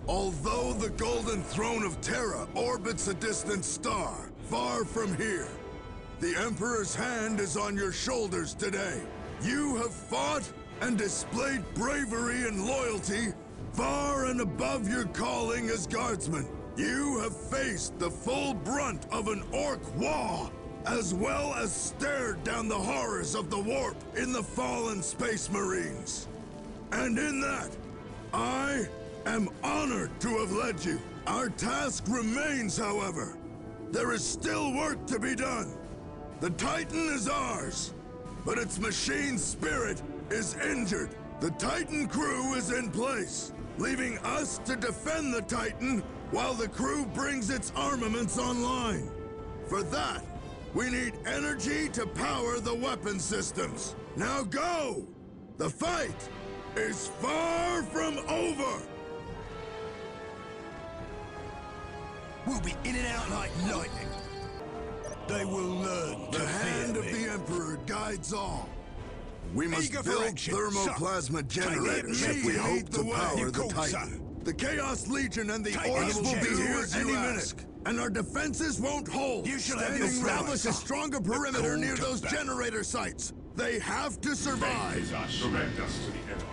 Although the Golden Throne of Terra orbits a distant star, far from here, the Emperor's hand is on your shoulders today. You have fought and displayed bravery and loyalty far and above your calling as guardsmen. You have faced the full brunt of an orc war, as well as stared down the horrors of the warp in the fallen Space Marines. And in that, I am honored to have led you. Our task remains, however. There is still work to be done. The Titan is ours, but its machine spirit is injured. The Titan crew is in place, leaving us to defend the Titan while the crew brings its armaments online. For that, we need energy to power the weapon systems. Now go! The fight is far from over! We'll be in and out like lightning. They will learn to The hand of fear me. the Emperor guides all. We must Eager for build action, thermoplasma son. generators Take if we me hope heed to the word power you the called, Titan. son. The Chaos Legion and the Take Orcs me will be do here as any you minute, ask. and our defenses won't hold. You shall have your Establish a prize. stronger The perimeter call near to those battle. generator sites. They have to survive. Direct us to the enemy.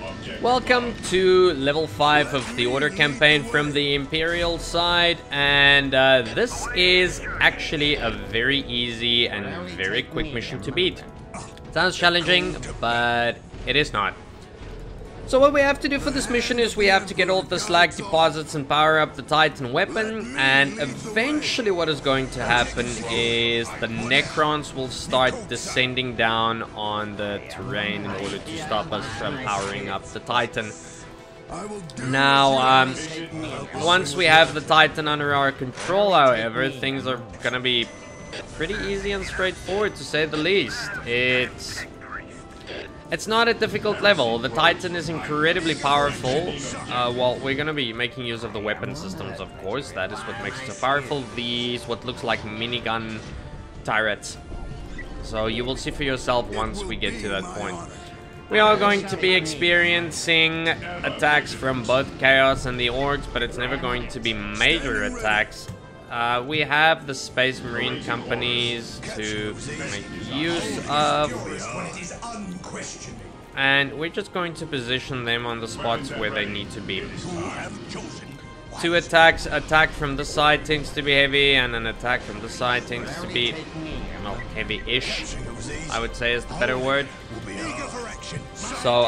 Object Welcome to level 5 of the Order campaign from the Imperial side, and this is actually a very easy and very quick mission to beat. Sounds challenging, but it is not. So what we have to do for this mission is we have to get all the slag deposits and power up the Titan weapon, and eventually what is going to happen is the Necrons will start descending down on the terrain in order to stop us from powering up the Titan. Now, once we have the Titan under our control, however, things are gonna be pretty easy and straightforward, to say the least. It's not a difficult level. The Titan is incredibly powerful. Well, we're gonna be making use of the weapon systems, of course. That is what makes it so powerful. These, what looks like minigun turrets. So you will see for yourself once we get to that point. We are going to be experiencing attacks from both Chaos and the Orcs, but it's never going to be major attacks. We have the Space Marine companies to make use of, and we're just going to position them on the spots where they need to be. Two attacks, attack from this side tends to be heavy, and an attack from this side tends to be, well, heavy-ish, I would say is the better word. So,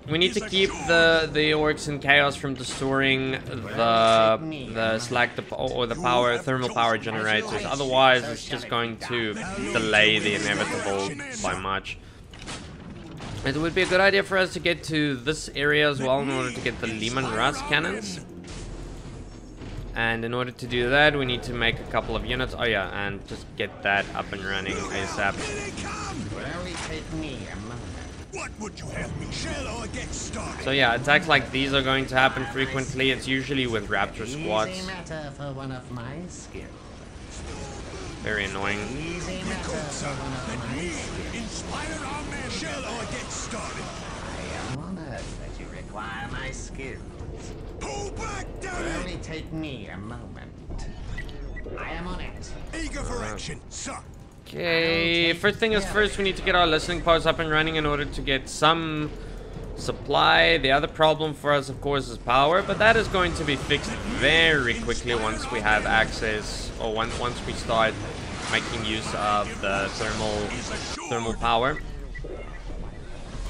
we need to keep the Orcs and Chaos from destroying the slag or the thermal power generators. Otherwise, it's just going to delay the inevitable by much. It would be a good idea for us to get to this area as well in order to get the Lehman Russ cannons. And in order to do that, we need to make a couple of units. Oh yeah, and just get that up and running ASAP. What would you have me? Shall I get started? So yeah, attacks like these are going to happen frequently. It's usually with Raptor squads. Easy matter for one of my skills. Very annoying. Easy matter for one of my skills. Inspire our men. Shall I get started? I am honored that you require my skills. Pull back, It will damn only take me a moment. I am on it. it! Eager for action, sir. Okay, first thing is first, we need to get our listening posts up and running in order to get some supply. The other problem for us, of course, is power, but that is going to be fixed very quickly once we have access, or once we start making use of the thermal power.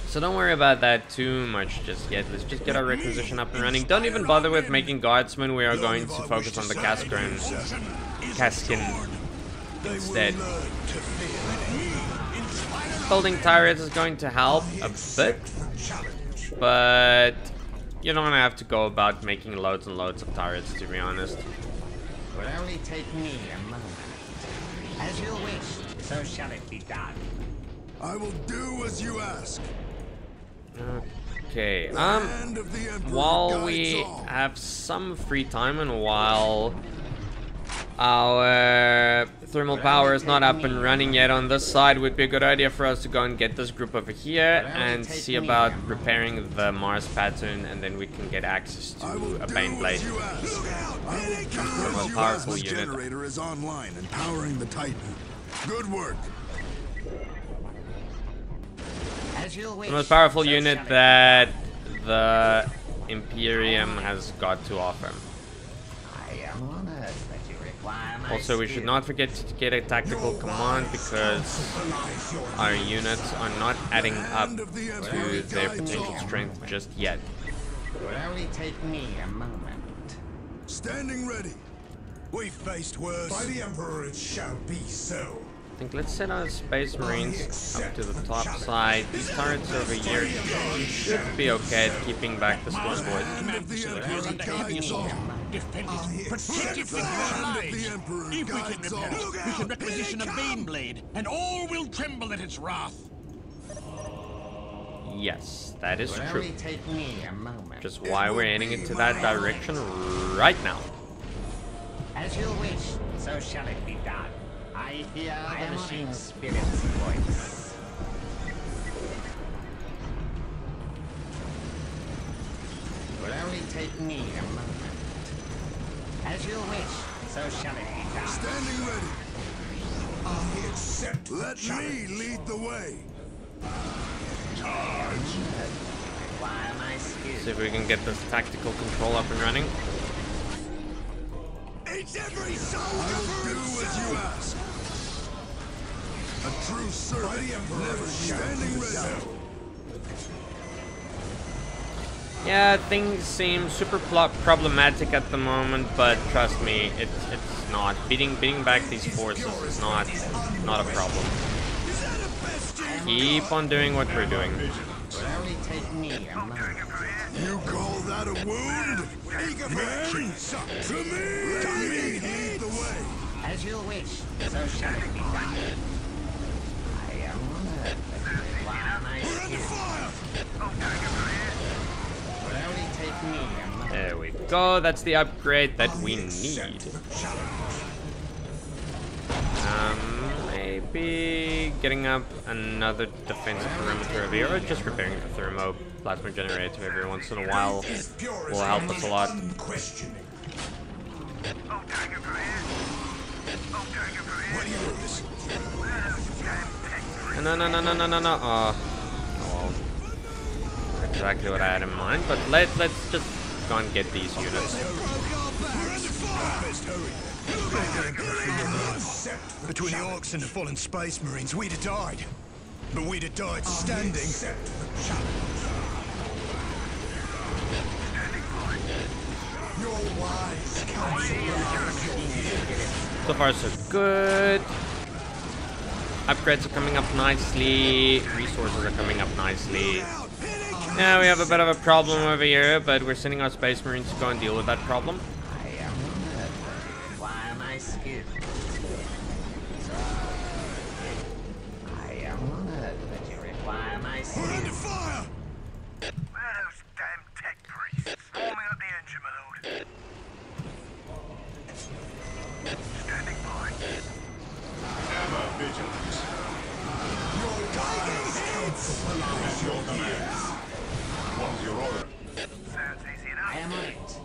So don't worry about that too much just yet. Let's just get our requisition up and running. Don't even bother with making guardsmen. We are going to focus on the Caskin instead. Building turrets is going to help a bit, but you're not gonna have to go about making loads and loads of turrets, to be honest. It will only take me a moment. As you wish, so shall it be done. I will do as you ask. Okay, Hand of the Emperor while guides we all. have some free time and while Our thermal power is not up and running yet on this side. Would be a good idea for us to go and get this group over here and see about repairing the Mars pattern, and then we can get access to a Baneblade. The most powerful unit. Generator is online and powering the Titan. Good work. The most powerful unit that the Imperium has got to offer. Also, we should not forget to get a tactical command because our units are not adding up to their potential strength just yet. It will only take me a moment. Standing ready. We faced worse. By the Emperor it shall be so. I think let's send our Space Marines up to the top side. These turrets over here should be okay at keeping back the Sturnn boys. Protected with blade. If we can repair it, we can requisition a Baneblade, and all will tremble at its wrath. Yes, that is It will true. only take me a moment. Which is why we're heading into that direction right now. As you wish, so shall it be done. I hear the machine spirit's voice. It will only take me a moment. As you wish, so shall it be done. Standing ready. I accept. Let me lead the way. Require my skill. See if we can get this tactical control up and running. It's every I soldier will for do as you himself. ask. A true servant, never standing ready. Yeah, things seem super problematic at the moment, but trust me, it's not. Beating back these forces is not a problem. Keep on doing what we're doing. It will only take me a moment. You call that a wound? Man, to me! Let me lead the way. As you wish, so shall it be done. I am honored. Require my skill. It will only take me a moment. There we go. That's the upgrade that we need. Maybe getting up another defensive perimeter over here, or just repairing the thermo plasma generator every once in a while will help us a lot. No. Oh, well, exactly what I had in mind. But let's just go and get these units. Between the Orcs and the fallen Space Marines, we'd have died. But we'd have died standing. So far, so good. Upgrades are coming up nicely. Resources are coming up nicely. Yeah, we have a bit of a problem over here, but we're sending our Space Marines to go and deal with that problem. I am honored. Require my skill. I am honored that you require my skill. We're under fire! Where are those damn tech priests? Warming up the engine, my lord. Standing by. Ever vigilant. As your command. What's your order? Sounds easy enough. I am on it.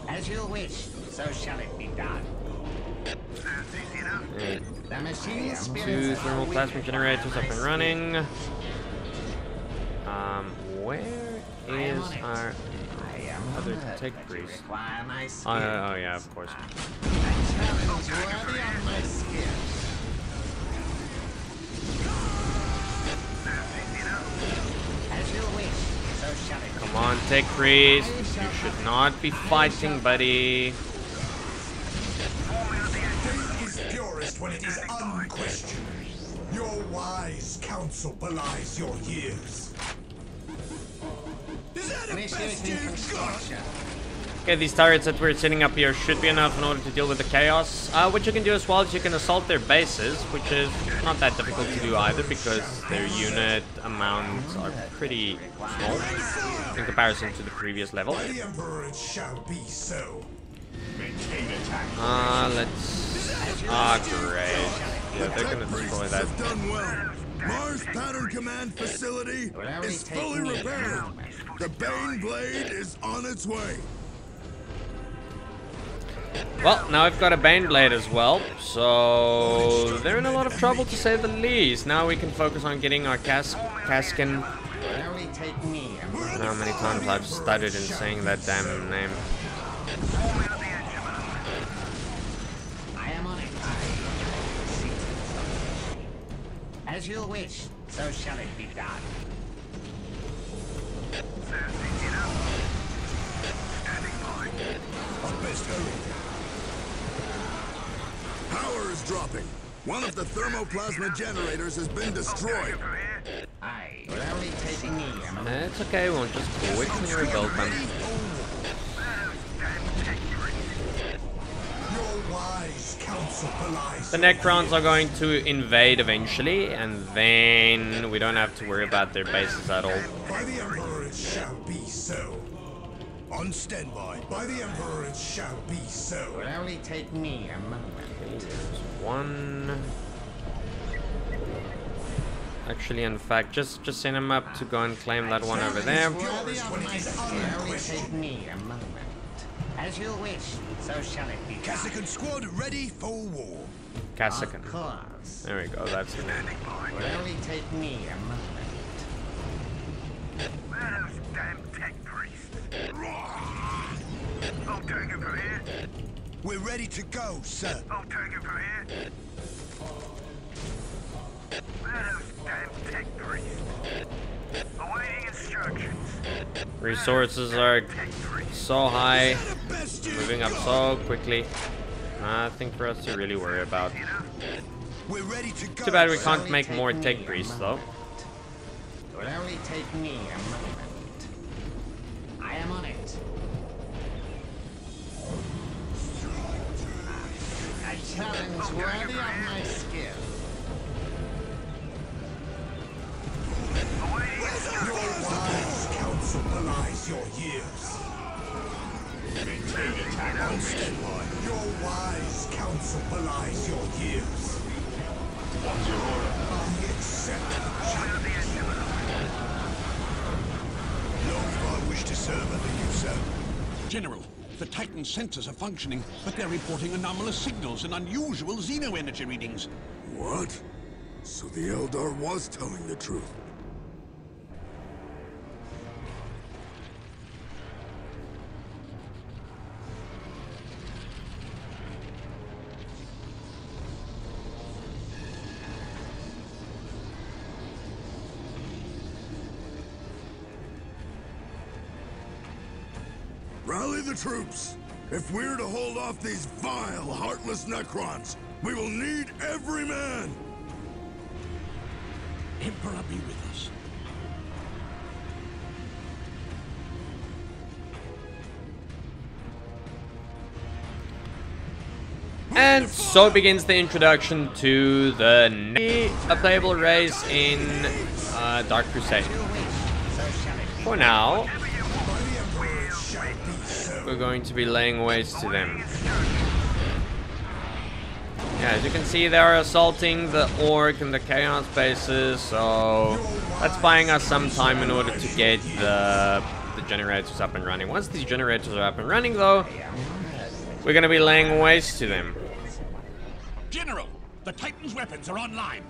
As you wish, so shall it be done. Sounds easy enough. Right. The machine Two spirits thermal plasma generators up and running. Where is our other tech priest? require my skill. Oh yeah, of course. A challenge worthy of my skill. As you wish, so shall it be. Come on, tech priest. You should not be fighting, buddy. Faith is purest when it is unquestioned. Your wise counsel belies your years. Is that the best Initiating you've got? construction. Okay, these turrets that we're setting up here should be enough in order to deal with the chaos. What you can do as well is you can assault their bases, which is not that difficult to do either because their unit amounts are pretty small in comparison to the previous level. By the Emperor it shall be so. Maintain it. Let's... great. Yeah, they're gonna destroy that. Have done well. Mars Pattern Command Facility is fully repaired. The Bane Blade is on its way. Well, now I've got a Bane Blade as well, so they're in a lot of trouble to say the least. Now we can focus on getting our Cascan. How many times I've stuttered in saying that damn name. I am on it. As you wish, so shall it be done. Power is dropping. One of the thermoplasma generators has been destroyed. Aye, will only take me a moment. It's okay, we'll just quickly rebuild them. The Necrons are going to invade eventually, and then we don't have to worry about their bases at all. By the Emperor it shall be so. On standby. By the Emperor it shall be so. Will only take me a moment. One. Actually, in fact, just send him up to go and claim that one over there. Will only take me a moment. As you wish, so shall it be done. Cassican squad ready for war. Cassican. Of course. There we go, that's the name. Will only take me a moment. Where are those damn tech priests? I'll take it from here. We're ready to go, sir. I'll take it from here. Where are those damn tech priests? Awaiting instructions. Resources are so high, moving up so quickly. Nothing for us to really worry about. We're ready to go. Too bad we can't make more tech priests though. It will only take me a moment. I am on it. A challenge worthy of my skill. Your wise counsel belies your years. Maintain attack on standby. Your wise counsel belies your years. What's your order? I accept the challenge. Long as I wish to serve under you, sir. General, the Titan sensors are functioning, but they're reporting anomalous signals and unusual xeno-energy readings. What? So the Eldar was telling the truth. Rally the troops! If we're to hold off these vile, heartless Necrons, we will need every man! Emperor be with us. And so begins the introduction to the a playable race in Dark Crusade. For now, we're going to be laying waste to them. Yeah, as you can see, they are assaulting the Orc and the Chaos bases, so that's buying us some time in order to get the generators up and running. Once these generators are up and running, though, we're going to be laying waste to them. General, the Titan's weapons are online.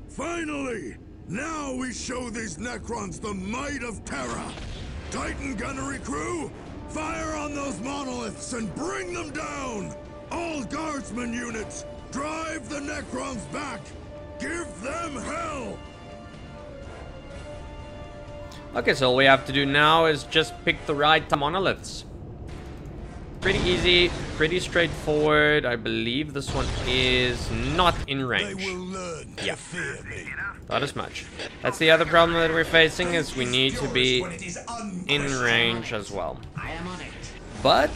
Finally! Now we show these Necrons the might of Terra! Titan gunnery crew, fire on those monoliths and bring them down! All guardsman units, drive the Necrons back! Give them hell! Okay, so all we have to do now is just pick the right monoliths. Pretty easy, pretty straightforward. I believe this one is not in range. They will learn to fear me. Not as much. That's the other problem that we're facing, is we need to be in range as well. I am on it. But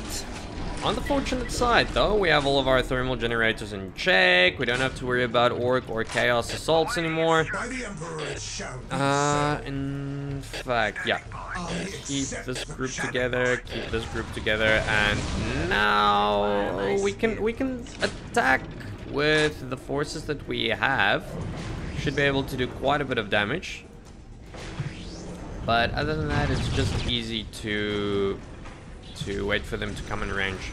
On the fortunate side, though, we have all of our thermal generators in check. We don't have to worry about orc or chaos assaults anymore. In fact, yeah. Keep this group together, keep this group together, and now we can attack with the forces that we have. Should be able to do quite a bit of damage. But other than that, it's just easy to wait for them to come in range.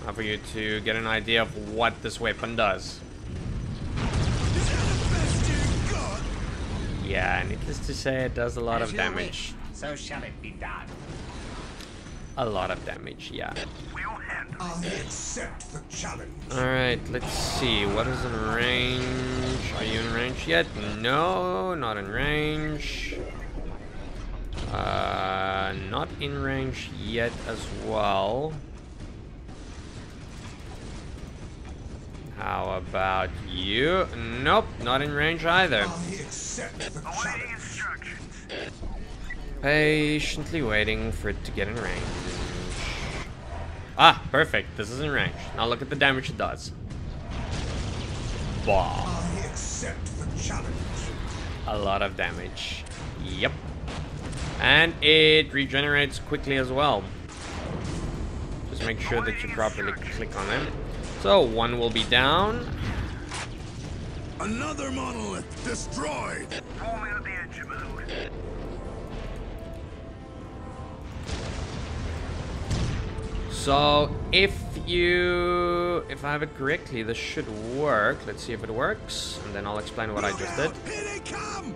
Now for you to get an idea of what this weapon does. Yeah, needless to say, it does a lot of damage. So shall it be done. A lot of damage, yeah. I accept the challenge. Alright, let's see. What is in range? Are you in range yet? No, not in range. Not in range yet as well. How about you? Nope, not in range either. I accept the challenge. Patiently waiting for it to get in range. Ah, perfect. This is in range. Now look at the damage it does. Wow. I accept the challenge. A lot of damage. Yep. And it regenerates quickly as well. Just make sure that you properly click on them. So one will be down. Another monolith destroyed. Forming at the edge of mode. So if I have it correctly, this should work. Let's see if it works, and then I'll explain what I just did. Here they come.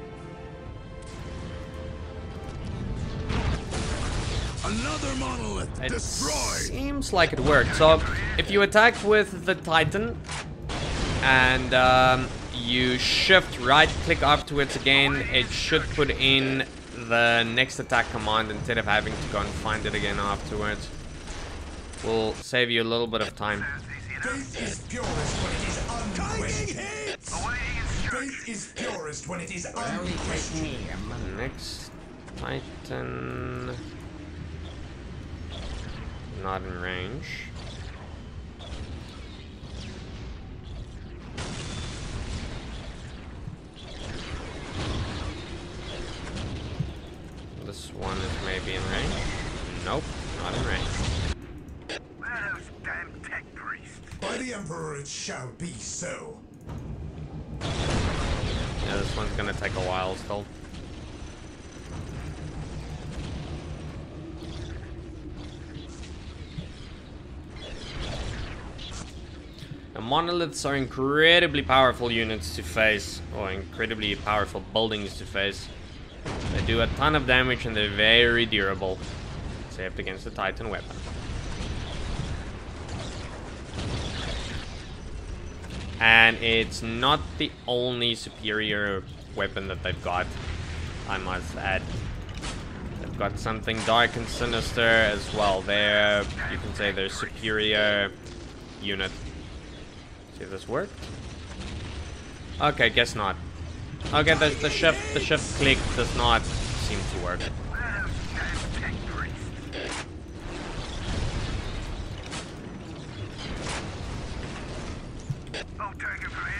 Another monolith It destroyed. seems like it worked. So if you attack with the Titan and you shift right click afterwards again, it should put in the next attack command instead of having to go and find it again afterwards. Will save you a little bit of time. Faith is purest when it is unquestioned. Faith is purest when it is unquestioned. Next Titan, not in range. This one is maybe in range. Nope, not in range. Those damn tech priests. By the Emperor it shall be so. Yeah, this one's gonna take a while still. Now, monoliths are incredibly powerful units to face, or incredibly powerful buildings to face. They do a ton of damage and they're very durable, except against the Titan weapon. And it's not the only superior weapon that they've got, I must add. They've got something dark and sinister as well. They're, you can say, their superior unit. See if this worked? Okay, guess not. Okay, the shift click does not seem to work. I'll take it from here.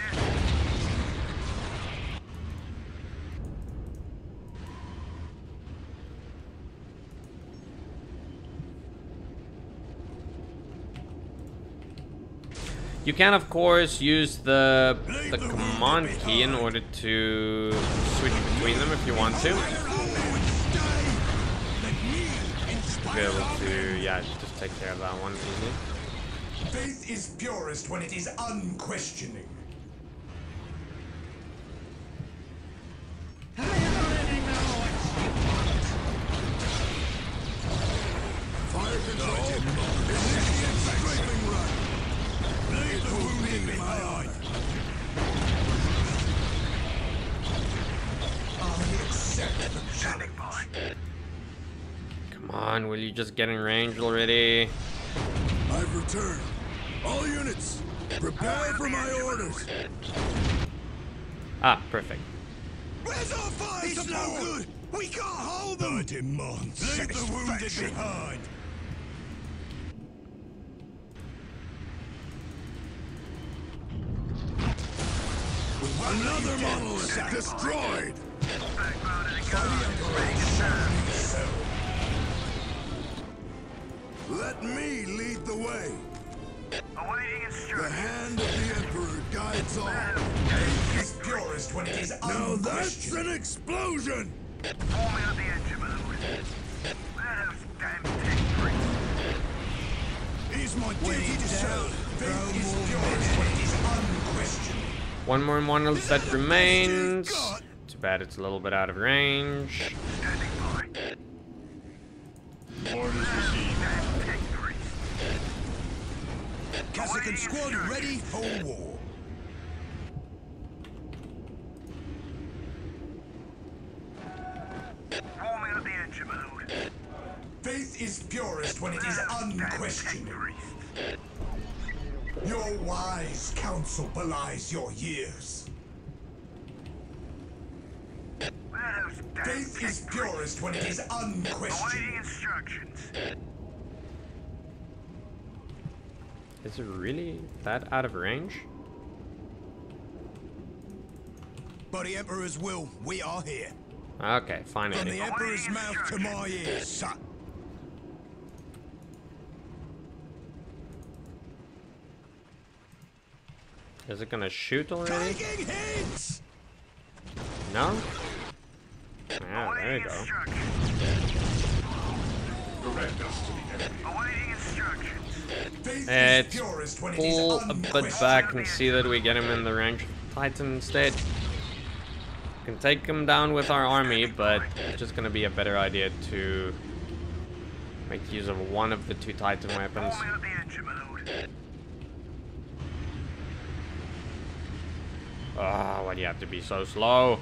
You can, of course, use the command key in order to switch between them if you want to. Be able to, yeah, just take care of that one easily. Faith is purest when it is unquestioning. Fire control. Initiate strafing run. Leave the wounded behind. I accept the challenge. Come on, will you just get in range already? I've returned. All units, prepare for my orders. Ah, perfect. Where's our fire? It's no good. We can't hold them! I demand Leave the wounded behind! Another monolith destroyed! Let me lead the way. Awaiting The instructions. hand of the Emperor guides all. Faith is purest when it is Now that's unquestioned. an explosion! Forming up the engine, my lord. Where are those damn tech priests? It is my duty to serve. Faith is purest when it is unquestioned. One more monolith that remains. Too bad it's a little bit out of range. Standing by. Orders received. Damn tech priests. Kazakan squad ready for war. Forming up the engine, my lord. Faith is purest when it is unquestioned. Your wise counsel belies your years. Where are those damn Faith tech is priests? purest when it is Awaiting unquestioned. instructions. Is it really that out of range? By the Emperor's will, we are here. Okay, From finally. the Emperor's mouth to my ears, son. Is it gonna shoot already? Taking hits! No? Yeah, there you go. Instructions. Direct us to the enemy. Awaiting instructions. Faith It's is purest when it is pull a bit back and see that we get him in the range of Titan instead. We can take him down with our army, but it's just gonna be a better idea to make use of one of the two Titan weapons. Forming up the engine, my lord. Ah, why do you have to be so slow?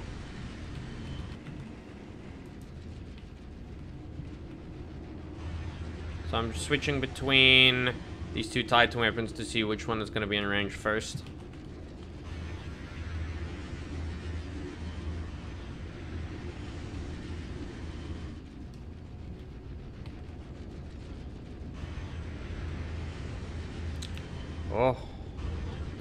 So I'm switching between these two Titan weapons to see which one is going to be in range first. Oh.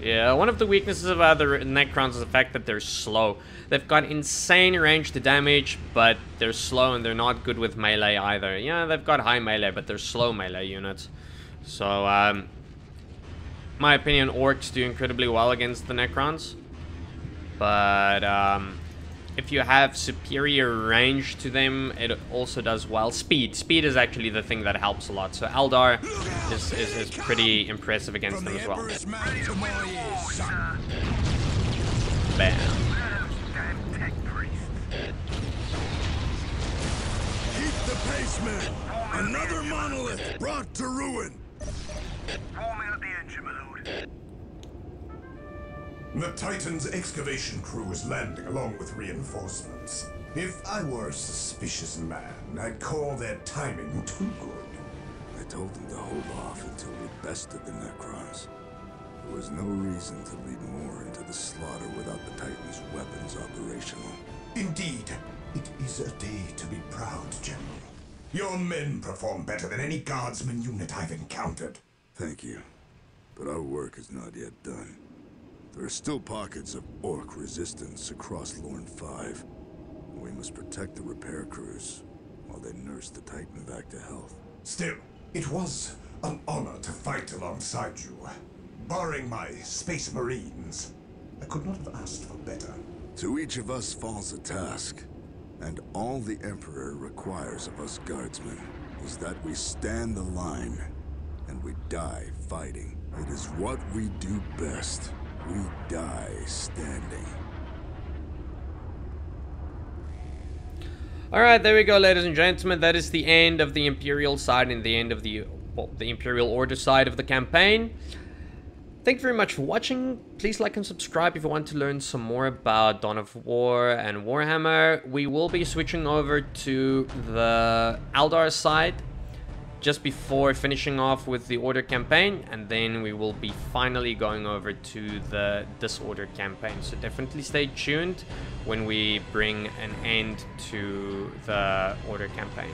Yeah, one of the weaknesses of other Necrons is the fact that they're slow. They've got insane range to damage, but they're slow and they're not good with melee either. Yeah, they've got high melee, but they're slow melee units. So, my opinion, Orcs do incredibly well against the Necrons. But, if you have superior range to them, it also does well. Speed is actually the thing that helps a lot. So Eldar is pretty impressive against them as well. Bam. Damn tech priests. Keep the pace, men! Another monolith brought to ruin! Forming up the engine, my lord. The Titan's excavation crew is landing along with reinforcements. If I were a suspicious man, I'd call their timing too good. I told them to hold off until we bested the Necrons. There was no reason to lead more into the slaughter without the Titan's weapons operational. Indeed, it is a day to be proud, General. Your men perform better than any guardsman unit I've encountered. Thank you. But our work is not yet done. There are still pockets of Orc resistance across Lorne 5. We must protect the repair crews while they nurse the Titan back to health. Still, it was an honor to fight alongside you. Barring my Space Marines, I could not have asked for better. To each of us falls a task, and all the Emperor requires of us guardsmen is that we stand the line, and we die fighting. It is what we do best. We die standing. Alright, there we go, ladies and gentlemen. That is the end of the Imperial side and the end of the Imperial Order side of the campaign. Thank you very much for watching. Please like and subscribe if you want to learn some more about Dawn of War and Warhammer. We will be switching over to the Eldar side just before finishing off with the Order campaign, and then we will be finally going over to the Disorder campaign. So definitely stay tuned when we bring an end to the Order campaign.